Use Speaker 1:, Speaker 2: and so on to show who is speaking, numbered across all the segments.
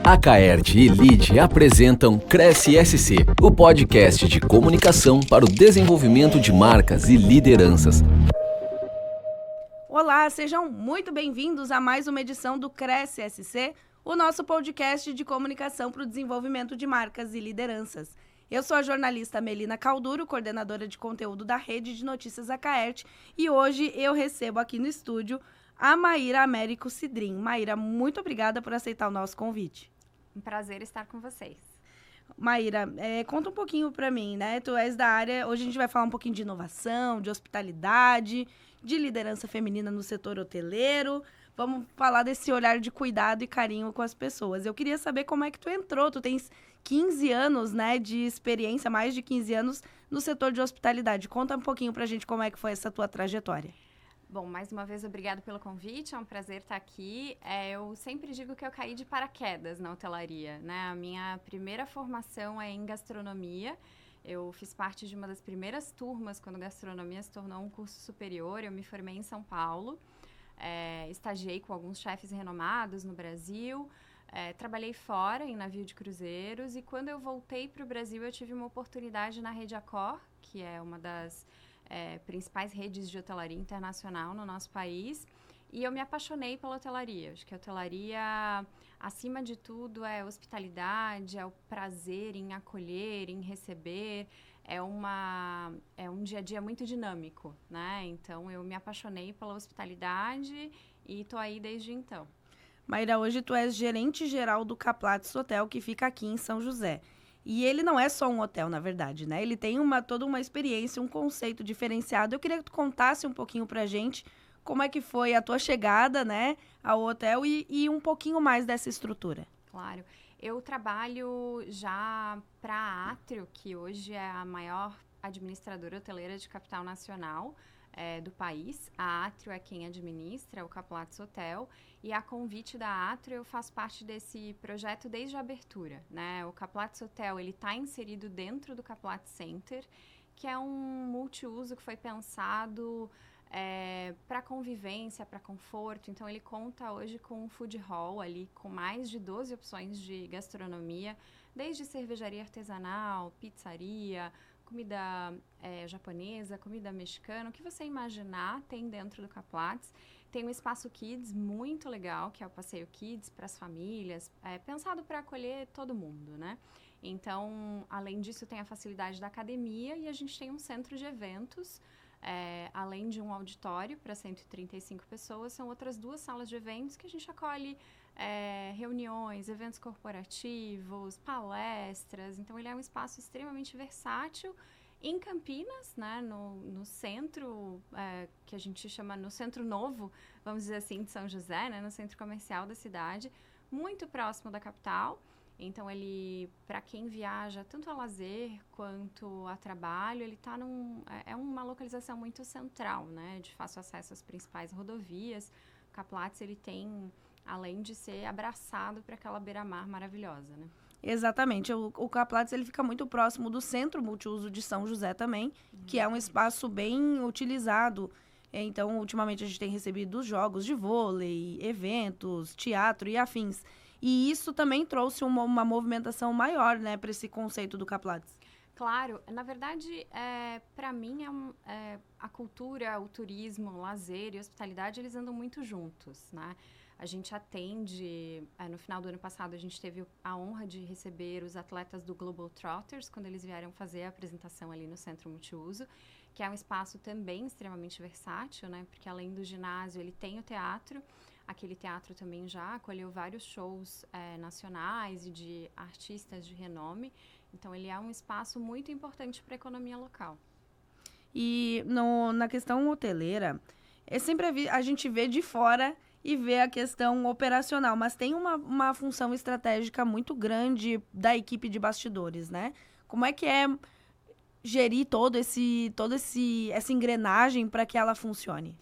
Speaker 1: A Caert e Lide apresentam Cresce SC, o podcast de comunicação para o desenvolvimento de marcas e lideranças.
Speaker 2: Olá, sejam muito bem-vindos a mais uma edição do Cresce SC, o nosso podcast de comunicação para o desenvolvimento de marcas e lideranças. Eu sou a jornalista Melina Calduro, coordenadora de conteúdo da Rede de Notícias A Caert, e hoje eu recebo aqui no estúdio a Maíra Américo Cidrim. Maíra, muito obrigada por aceitar o nosso convite.
Speaker 3: Um prazer estar com vocês.
Speaker 2: Maíra, conta um pouquinho para mim, né? Tu és da área, hoje a gente vai falar um pouquinho de inovação, de hospitalidade, de liderança feminina no setor hoteleiro. Vamos falar desse olhar de cuidado e carinho com as pessoas. Eu queria saber como é que tu entrou. Tu tens 15 anos, né, de experiência, mais de 15 anos no setor de hospitalidade. Conta um pouquinho pra gente como é que foi essa tua trajetória.
Speaker 3: Bom, mais uma vez, obrigado pelo convite, é um prazer estar aqui. Eu sempre digo que eu caí de paraquedas na hotelaria, né? A minha primeira formação é em gastronomia. Eu fiz parte de uma das primeiras turmas quando gastronomia se tornou um curso superior. Eu me formei em São Paulo, estagiei com alguns chefes renomados no Brasil, trabalhei fora em navio de cruzeiros, e quando eu voltei para o Brasil eu tive uma oportunidade na Rede Accor, que é uma das principais redes de hotelaria internacional no nosso país, e eu me apaixonei pela hotelaria. Acho que a hotelaria, acima de tudo, é hospitalidade, é o prazer em acolher, em receber, é um dia a dia muito dinâmico, né? Então, eu me apaixonei pela hospitalidade e tô aí desde então.
Speaker 2: Maíra, hoje tu és gerente geral do Caplates Hotel, que fica aqui em São José. E ele não é só um hotel, na verdade, né? Ele tem toda uma experiência, um conceito diferenciado. Eu queria que tu contasse um pouquinho pra gente como é que foi a tua chegada, né, ao hotel e um pouquinho mais dessa estrutura.
Speaker 3: Claro. Eu trabalho já para a Átrio, que hoje é a maior administradora hoteleira de capital nacional do país. A Átrio é quem administra o Caplates Hotel, e a convite da Átrio eu faço parte desse projeto desde a abertura, né? O Caplates Hotel, ele está inserido dentro do Caplates Center, que é um multiuso que foi pensado para convivência, para conforto. Então, ele conta hoje com um food hall ali, com mais de 12 opções de gastronomia, desde cervejaria artesanal, pizzaria, comida japonesa, comida mexicana, o que você imaginar tem dentro do Caplates. Tem um espaço Kids muito legal, que é o Passeio Kids para as famílias, pensado para acolher todo mundo, né? Então, além disso, tem a facilidade da academia, e a gente tem um centro de eventos, além de um auditório para 135 pessoas, são outras 2 salas de eventos que a gente acolhe reuniões, eventos corporativos, palestras. Então, ele é um espaço extremamente versátil em Campinas, né, no centro, que a gente chama no centro novo, vamos dizer assim, de São José, né, no centro comercial da cidade, muito próximo da capital. Então, ele, para quem viaja tanto a lazer quanto a trabalho, ele está uma localização muito central, né, de fácil acesso às principais rodovias. O Caplates, ele tem, além de ser abraçado para aquela beira-mar maravilhosa, né?
Speaker 2: Exatamente. O Caplates, ele fica muito próximo do Centro Multiuso de São José também, que é um espaço bem utilizado. Então, ultimamente, a gente tem recebido jogos de vôlei, eventos, teatro e afins. E isso também trouxe uma movimentação maior, né, para esse conceito do Caplates.
Speaker 3: Claro. Na verdade, para mim, a cultura, o turismo, o lazer e a hospitalidade, eles andam muito juntos, né? A gente atende, no final do ano passado, a gente teve a honra de receber os atletas do Global Trotters, quando eles vieram fazer a apresentação ali no Centro Multiuso, que é um espaço também extremamente versátil, né? Porque além do ginásio, ele tem o teatro. Aquele teatro também já acolheu vários shows nacionais e de artistas de renome. Então, ele é um espaço muito importante para a economia local.
Speaker 2: E na questão hoteleira, sempre a gente vê de fora e vê a questão operacional, mas tem uma função estratégica muito grande da equipe de bastidores, né? Como é que é gerir essa engrenagem para que ela funcione?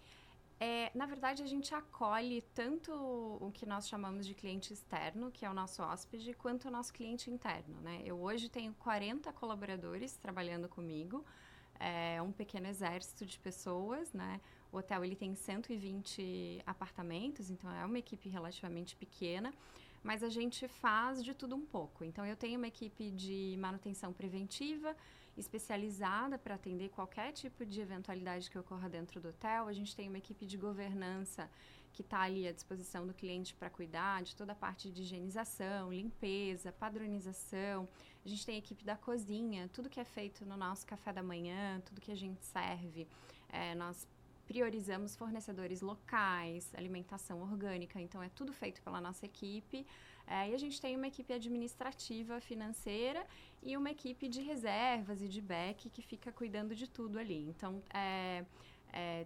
Speaker 3: Na verdade, a gente acolhe tanto o que nós chamamos de cliente externo, que é o nosso hóspede, quanto o nosso cliente interno, né? Eu hoje tenho 40 colaboradores trabalhando comigo, um pequeno exército de pessoas, né? O hotel, ele tem 120 apartamentos, então é uma equipe relativamente pequena, mas a gente faz de tudo um pouco. Então, eu tenho uma equipe de manutenção preventiva especializada para atender qualquer tipo de eventualidade que ocorra dentro do hotel. A gente tem uma equipe de governança que está ali à disposição do cliente para cuidar de toda a parte de higienização, limpeza, padronização. A gente tem a equipe da cozinha, tudo que é feito no nosso café da manhã, tudo que a gente serve. Nós priorizamos fornecedores locais, alimentação orgânica, então é tudo feito pela nossa equipe. E a gente tem uma equipe administrativa, financeira e uma equipe de reservas e de back que fica cuidando de tudo ali. Então,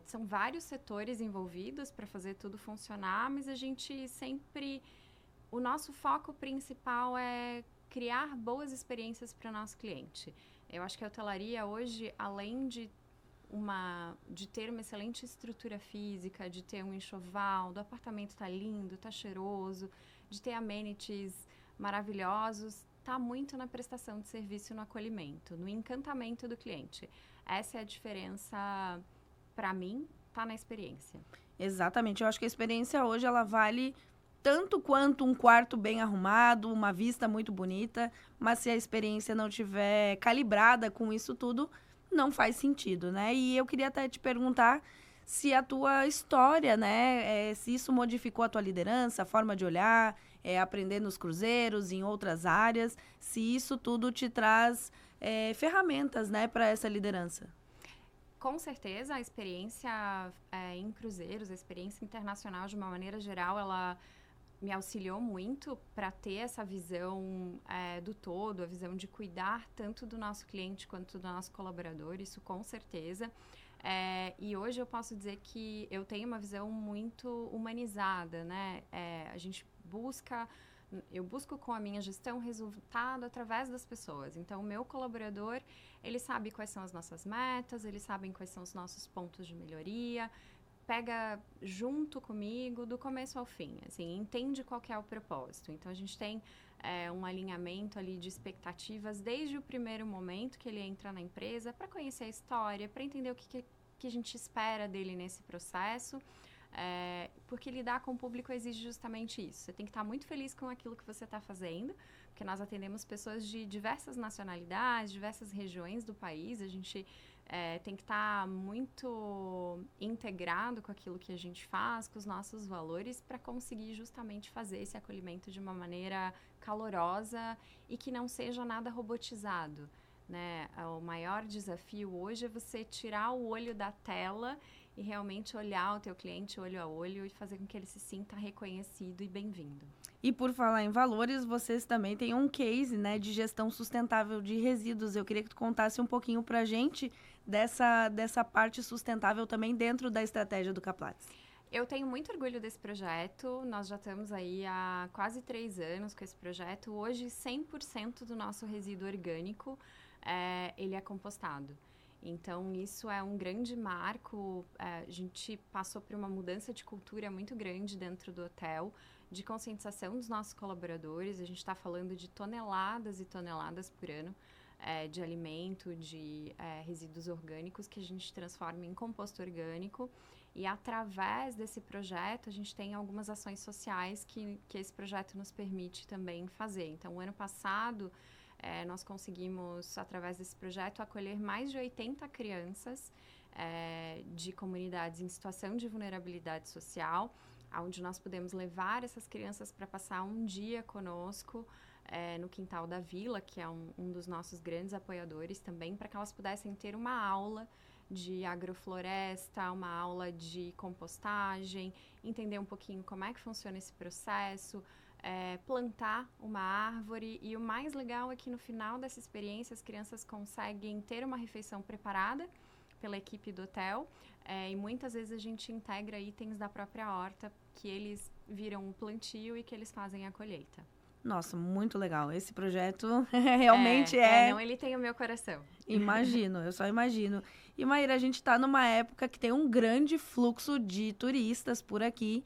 Speaker 3: são vários setores envolvidos para fazer tudo funcionar, mas a gente sempre... O nosso foco principal é criar boas experiências para o nosso cliente. Eu acho que a hotelaria hoje, além de ter uma excelente estrutura física, de ter um enxoval, do apartamento tá lindo, tá cheiroso, de ter amenities maravilhosos, tá muito na prestação de serviço e no acolhimento, no encantamento do cliente. Essa é a diferença, para mim, tá na experiência.
Speaker 2: Exatamente. Eu acho que a experiência hoje, ela vale tanto quanto um quarto bem arrumado, uma vista muito bonita, mas se a experiência não tiver calibrada com isso tudo, não faz sentido, né? E eu queria até te perguntar se a tua história, né, se isso modificou a tua liderança, a forma de olhar, aprender nos cruzeiros, em outras áreas, se isso tudo te traz ferramentas, né, para essa liderança.
Speaker 3: Com certeza, a experiência em cruzeiros, a experiência internacional de uma maneira geral, ela me auxiliou muito para ter essa visão do todo, a visão de cuidar tanto do nosso cliente quanto do nosso colaborador, isso com certeza. E hoje eu posso dizer que eu tenho uma visão muito humanizada, né? Eu busco com a minha gestão resultado através das pessoas. Então, o meu colaborador, ele sabe quais são as nossas metas, eles sabem quais são os nossos pontos de melhoria, pega junto comigo do começo ao fim, assim, entende qual que é o propósito. Então, a gente tem um alinhamento ali de expectativas desde o primeiro momento que ele entra na empresa para conhecer a história, para entender o que a gente espera dele nesse processo, porque lidar com o público exige justamente isso. Você tem que estar muito feliz com aquilo que você está fazendo, porque nós atendemos pessoas de diversas nacionalidades, diversas regiões do país, a gente tem que estar muito integrado com aquilo que a gente faz, com os nossos valores, para conseguir justamente fazer esse acolhimento de uma maneira calorosa e que não seja nada robotizado, né? O maior desafio hoje é você tirar o olho da tela e realmente olhar o teu cliente olho a olho e fazer com que ele se sinta reconhecido e bem-vindo.
Speaker 2: E por falar em valores, vocês também têm um case, né, de gestão sustentável de resíduos. Eu queria que tu contasse um pouquinho pra gente dessa parte sustentável também dentro da estratégia do Caplatz.
Speaker 3: Eu tenho muito orgulho desse projeto. Nós já estamos aí há quase 3 anos com esse projeto. Hoje, 100% do nosso resíduo orgânico, ele é compostado. Então, isso é um grande marco. A gente passou por uma mudança de cultura muito grande dentro do hotel, de conscientização dos nossos colaboradores. A gente está falando de toneladas e toneladas por ano de alimento, de resíduos orgânicos que a gente transforma em composto orgânico. E através desse projeto, a gente tem algumas ações sociais que esse projeto nos permite também fazer. Então, o ano passado, nós conseguimos, através desse projeto, acolher mais de 80 crianças de comunidades em situação de vulnerabilidade social, onde nós podemos levar essas crianças para passar um dia conosco no Quintal da Vila, que é um dos nossos grandes apoiadores também, para que elas pudessem ter uma aula de agrofloresta, uma aula de compostagem, entender um pouquinho como é que funciona esse processo, plantar uma árvore. E o mais legal é que no final dessa experiência as crianças conseguem ter uma refeição preparada pela equipe do hotel, e muitas vezes a gente integra itens da própria horta que eles viram um plantio e que eles fazem a colheita.
Speaker 2: Nossa, muito legal. Esse projeto realmente
Speaker 3: Não, ele tem o meu coração.
Speaker 2: Imagino, eu só imagino. E, Maíra, a gente está numa época que tem um grande fluxo de turistas por aqui,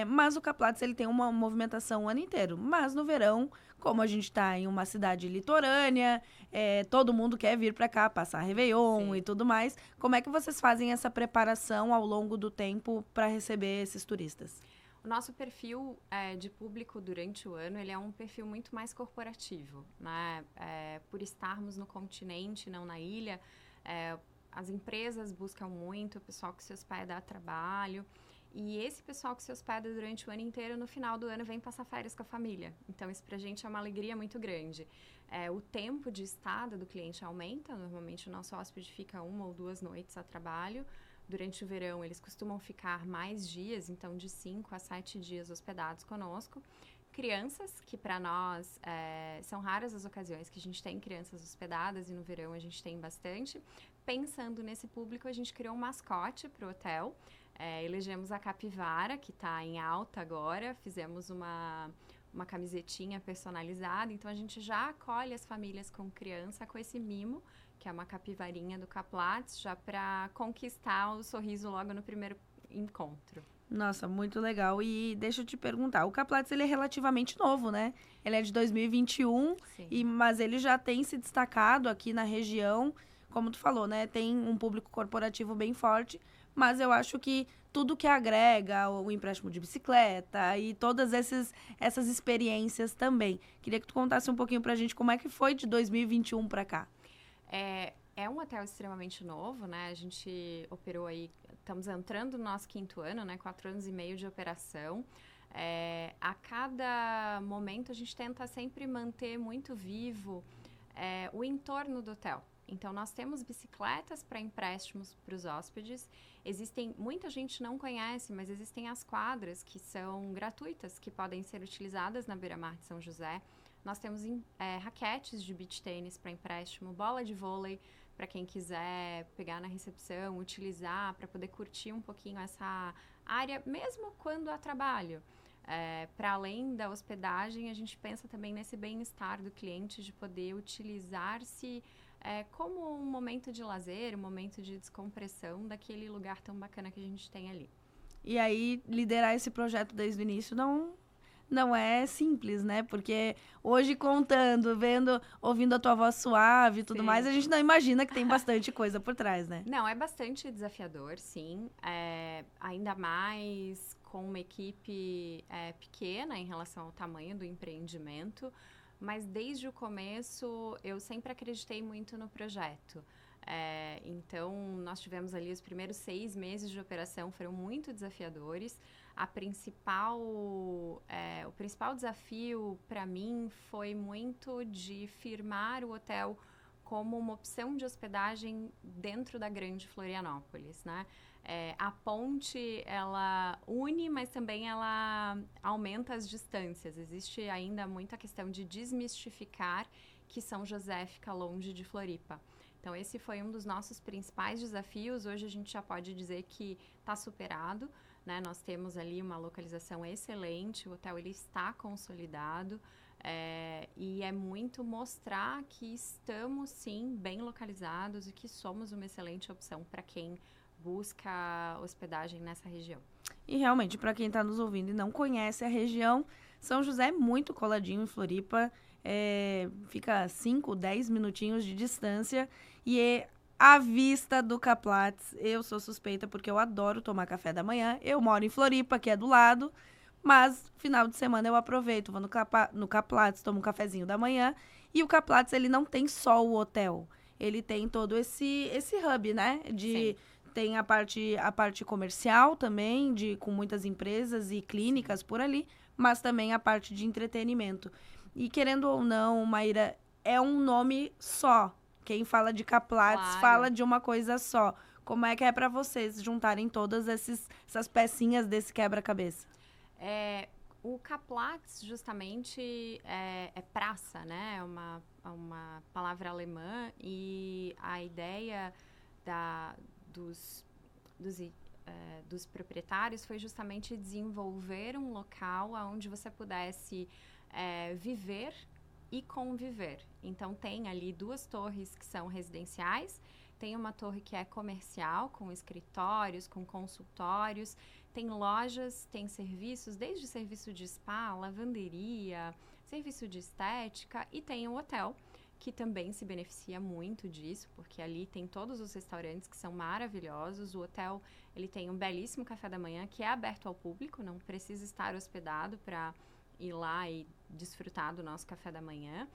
Speaker 2: mas o Caplatz, ele tem uma movimentação o ano inteiro. Mas no verão, como a gente está em uma cidade litorânea, todo mundo quer vir para cá, passar Réveillon
Speaker 3: Sim.
Speaker 2: e tudo mais. Como é que vocês fazem essa preparação ao longo do tempo para receber esses turistas?
Speaker 3: O nosso perfil de público durante o ano, ele é um perfil muito mais corporativo, né? Por estarmos no continente, não na ilha, as empresas buscam muito o pessoal que se hospeda a trabalho. E esse pessoal que se hospeda durante o ano inteiro, no final do ano, vem passar férias com a família. Então, isso pra gente é uma alegria muito grande. O tempo de estada do cliente aumenta. Normalmente, o nosso hóspede fica 1 ou 2 noites a trabalho. Durante o verão, eles costumam ficar mais dias, então de 5 a 7 dias hospedados conosco. Crianças, que para nós são raras as ocasiões que a gente tem crianças hospedadas, e no verão a gente tem bastante. Pensando nesse público, a gente criou um mascote para o hotel. Elegemos a capivara, que está em alta agora. Fizemos uma camisetinha personalizada. Então, a gente já acolhe as famílias com criança com esse mimo, que é uma capivarinha do Kaplats, já para conquistar o sorriso logo no primeiro encontro.
Speaker 2: Nossa, muito legal. E deixa eu te perguntar, o Kaplats, ele é relativamente novo, né? Ele é de 2021, mas ele já tem se destacado aqui na região. Como tu falou, né? Tem um público corporativo bem forte, mas eu acho que tudo que agrega, o empréstimo de bicicleta e todas essas experiências também. Queria que tu contasse um pouquinho pra gente como é que foi de 2021 para cá.
Speaker 3: É um hotel extremamente novo, né? A gente operou aí, estamos entrando no nosso 5º ano, né? 4 anos e meio de operação. A cada momento a gente tenta sempre manter muito vivo o entorno do hotel. Então, nós temos bicicletas para empréstimos para os hóspedes. Muita gente não conhece, mas existem as quadras que são gratuitas, que podem ser utilizadas na beira-mar de São José. Nós temos raquetes de beach tênis para empréstimo, bola de vôlei para quem quiser pegar na recepção, utilizar para poder curtir um pouquinho essa área, mesmo quando há trabalho. Para além da hospedagem, a gente pensa também nesse bem-estar do cliente, de poder utilizar-se como um momento de lazer, um momento de descompressão daquele lugar tão bacana que a gente tem ali.
Speaker 2: E aí, liderar esse projeto desde o início não é simples, né? Porque hoje ouvindo a tua voz suave e tudo mais, a gente não imagina que tem bastante coisa por trás, né?
Speaker 3: Não, é bastante desafiador, sim. Ainda mais com uma equipe pequena em relação ao tamanho do empreendimento. Mas desde o começo, eu sempre acreditei muito no projeto. Então, nós tivemos ali os primeiros 6 meses de operação, foram muito desafiadores. O principal desafio para mim foi muito de firmar o hotel como uma opção de hospedagem dentro da grande Florianópolis, né? A ponte, ela une, mas também ela aumenta as distâncias. Existe ainda muita questão de desmistificar que São José fica longe de Floripa. Então, esse foi um dos nossos principais desafios. Hoje, a gente já pode dizer que está superado, né? Nós temos ali uma localização excelente, o hotel ele está consolidado. E é muito mostrar que estamos, sim, bem localizados e que somos uma excelente opção para quem busca hospedagem nessa região.
Speaker 2: E realmente, para quem está nos ouvindo e não conhece a região, São José é muito coladinho em Floripa, fica 5, 10 minutinhos de distância e à vista do Kaplats. Eu sou suspeita porque eu adoro tomar café da manhã, eu moro em Floripa, que é do lado, mas final de semana eu aproveito, vou no Kaplats, tomo um cafezinho da manhã, e o Kaplats, ele não tem só o hotel, ele tem todo esse hub, né,
Speaker 3: Sim.
Speaker 2: Tem a parte comercial também, com muitas empresas e clínicas por ali, mas também a parte de entretenimento. E querendo ou não, Maíra, é um nome só. Quem fala de Kaplats fala de uma coisa só. Como é que é para vocês juntarem todas essas pecinhas desse quebra-cabeça?
Speaker 3: O Kaplats, justamente, é praça, né? É uma palavra alemã, e a ideia dos proprietários foi justamente desenvolver um local onde você pudesse viver e conviver. Então, tem ali 2 torres que são residenciais, tem uma torre que é comercial, com escritórios, com consultórios, tem lojas, tem serviços, desde serviço de spa, lavanderia, serviço de estética, e tem o hotel, que também se beneficia muito disso, porque ali tem todos os restaurantes que são maravilhosos. O hotel, ele tem um belíssimo café da manhã que é aberto ao público, não precisa estar hospedado para ir lá e desfrutar do nosso café da manhã.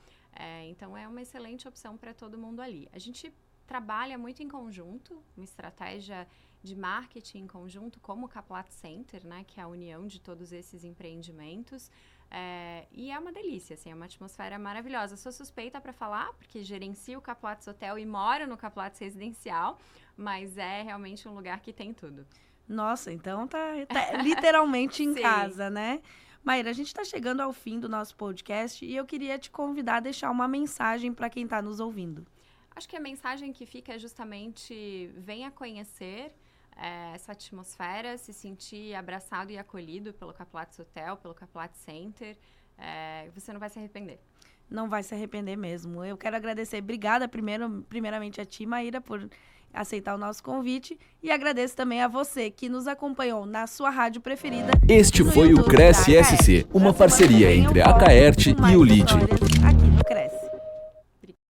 Speaker 3: Então, é uma excelente opção para todo mundo ali. A gente trabalha muito em conjunto, uma estratégia de marketing em conjunto, como o Kaplatz Center, né, que é a união de todos esses empreendimentos. E é uma delícia, assim, é uma atmosfera maravilhosa. Sou suspeita para falar, porque gerencio o Kaplatz Hotel e moro no Kaplatz Residencial, mas é realmente um lugar que tem tudo.
Speaker 2: Nossa, então tá literalmente em
Speaker 3: Sim.
Speaker 2: casa, né? Maíra, a gente está chegando ao fim do nosso podcast e eu queria te convidar a deixar uma mensagem para quem está nos ouvindo.
Speaker 3: Acho que a mensagem que fica é justamente venha conhecer essa atmosfera, se sentir abraçado e acolhido pelo Kaplatz Hotel, pelo Kaplatz Center. Você não vai se arrepender.
Speaker 2: Não vai se arrepender mesmo. Eu quero agradecer. Obrigada primeiramente a ti, Maíra, por aceitar o nosso convite. E agradeço também a você que nos acompanhou na sua rádio preferida.
Speaker 1: Este foi o Cresce SC, uma parceria entre a Caerte e o LIDE.